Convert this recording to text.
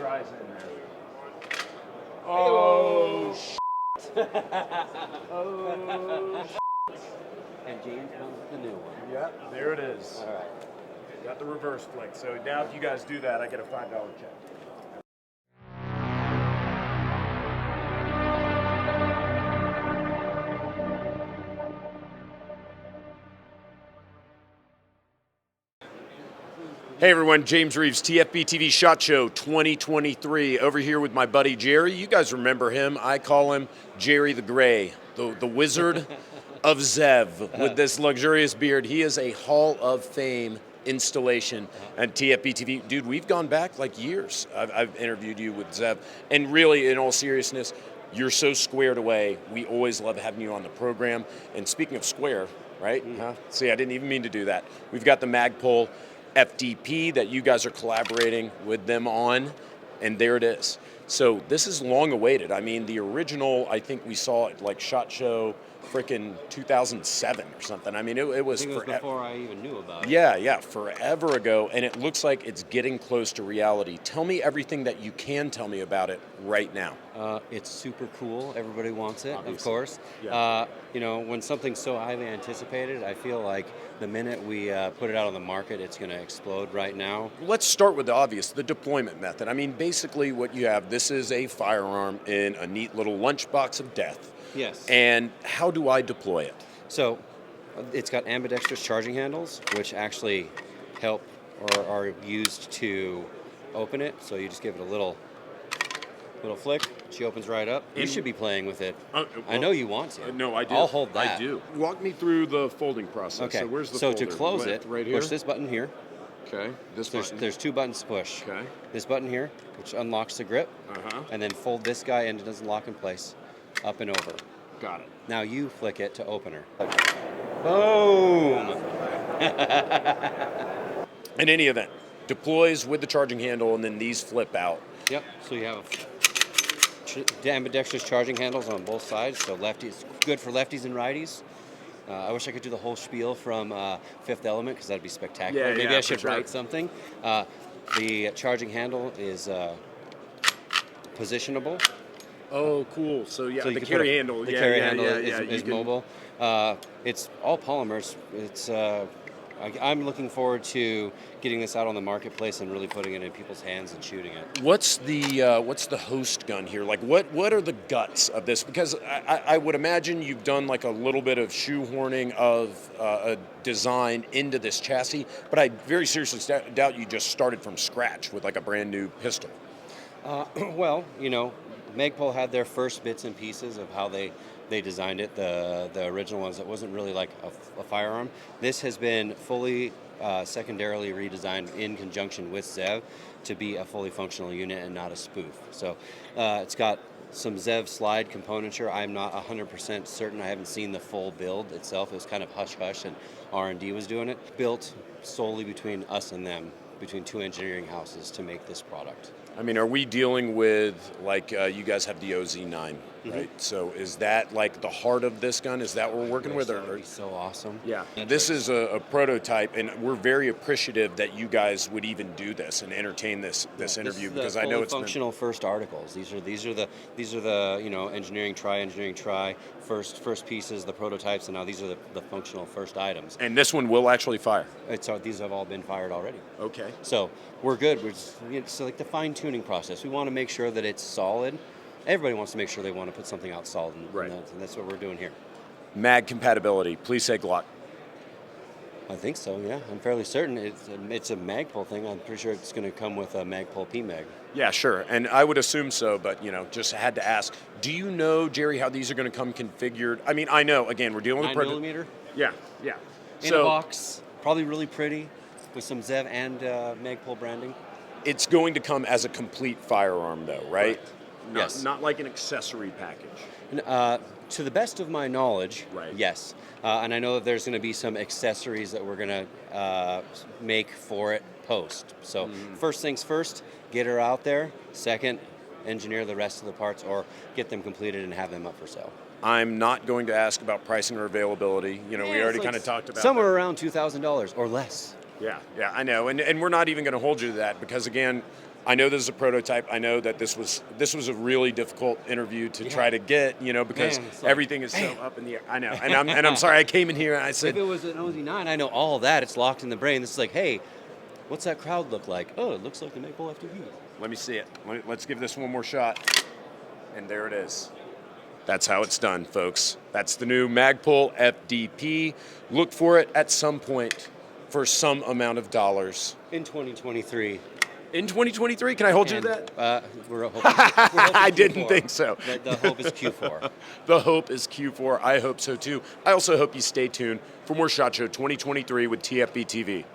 tries in there. Oh, oh, And James comes with the new one. Yep, there it is. All right. Got the reverse flick. So now if you guys do that, I get a $5 check. Hey everyone, James Reeves, TFBTV SHOT Show 2023. Over here with my buddy Jerry. You guys remember him. I call him Jerry the Gray, the wizard of ZEV with this luxurious beard. He is a Hall of Fame installation at TFBTV. Dude, we've gone back like years. I've interviewed you with ZEV. And really, in all seriousness, you're so squared away. We always love having you on the program. And speaking of square, right? See, I didn't even mean to do that. We've got the Magpul FDP that you guys are collaborating with them on, and there it is. So this is long awaited. I mean, the original, I think we saw it like SHOT Show frickin' 2007 or something. I mean, it was, before I even knew about it. Yeah, forever ago, and it looks like it's getting close to reality. Tell me everything that you can tell me about it right now. It's super cool. Everybody wants it, Obviously. of course. Yeah. You know, when something's so highly anticipated, I feel like the minute we put it out on the market, it's going to explode right now. Let's start with the obvious, the deployment method. I mean, basically what you have, this is a firearm in a neat little lunchbox of death. Yes. And how do I deploy it? So it's got ambidextrous charging handles, which actually help or are used to open it. So you just give it a little flick. She opens right up. You should be playing with it. I know you want to. No, I do. I'll hold that. I do. Walk me through the folding process. Okay. So where's the so folder? to close it, right here? push this button here. Okay. This button. There's two buttons to push. Okay. This button here, which unlocks the grip, and then fold this guy and it doesn't lock in place, up and over. Got it. Now you flick it to open her. Boom! In any event, deploys with the charging handle, and then these flip out. Yep. So you have ambidextrous charging handles on both sides. So lefties, good for lefties and righties. I wish I could do the whole spiel from Fifth Element because that'd be spectacular. Yeah, Maybe I should for sure. write something. The charging handle is positionable. Oh, cool. So yeah, So you the can carry put handle. The yeah, carry yeah, handle yeah, is mobile. It's all polymers. It's I'm looking forward to getting this out on the marketplace and really putting it in people's hands and shooting it. What's the host gun here? Like, what are the guts of this? Because I would imagine you've done like a little bit of shoehorning of a design into this chassis, but I very seriously doubt you just started from scratch with like a brand new pistol. Well, you know, Magpul had their first bits and pieces of how they designed it, the original ones. It wasn't really like a firearm. This has been fully secondarily redesigned in conjunction with ZEV to be a fully functional unit and not a spoof. So it's got some ZEV slide componentry. I'm not 100% certain. I haven't seen the full build itself. It was kind of hush-hush, and R&D was doing it. Built solely between us and them, between two engineering houses to make this product. I mean, are we dealing with, like, you guys have the OZ9, right? So is that like the heart of this gun? Is that what we're working with? That would be so awesome. Yeah. This is a prototype, and we're very appreciative that you guys would even do this and entertain this interview, because I know it's functional first articles. These are the you know, engineering try first pieces, the prototypes, and now these are the functional first items. And this one will actually fire. These have all been fired already. Okay. So we're good. It's like the fine-tuning process. We want to make sure that it's solid. Everybody wants to make sure they want to put something out solid, right. And that's what we're doing here. Mag compatibility. Please say Glock. I think so, yeah. I'm fairly certain it's a Magpul thing. I'm pretty sure it's going to come with a Magpul PMag. Yeah, sure. And I would assume so, but, you know, just had to ask. Do you know, Jerry, how these are going to come configured? I mean, I know, again, we're dealing with... 9mm? Yeah. In a box, probably really pretty, with some ZEV and Magpul branding. It's going to come as a complete firearm, though, right? Yes. Not like an accessory package. To the best of my knowledge, right. Yes. And I know that there's going to be some accessories that we're going to make for it post. So first things first, get her out there. Second, engineer the rest of the parts or get them completed and have them up for sale. I'm not going to ask about pricing or availability. You know, we already kind of talked about somewhere around $2,000 or less. Yeah, I know. And we're not even going to hold you to that because, again, I know this is a prototype. I know that this was a really difficult interview to try to get, because Man, it's like, everything is so up in the air. I know, and I'm sorry. I came in here and I If said, it was an OZ9, I know all of that. It's locked in the brain. This is like, hey, what's that crowd look like? Oh, it looks like the Magpul FDP. let me see it. Let's give this one more shot. And there it is. That's how it's done, folks. That's the new Magpul FDP. Look for it at some point for some amount of dollars. In 2023. In 2023, can I hold you to that? We're hoping I didn't Q4. think so. The hope is Q4. The hope is Q4. I hope so too. I also hope you stay tuned for more SHOT Show 2023 with TFBTV.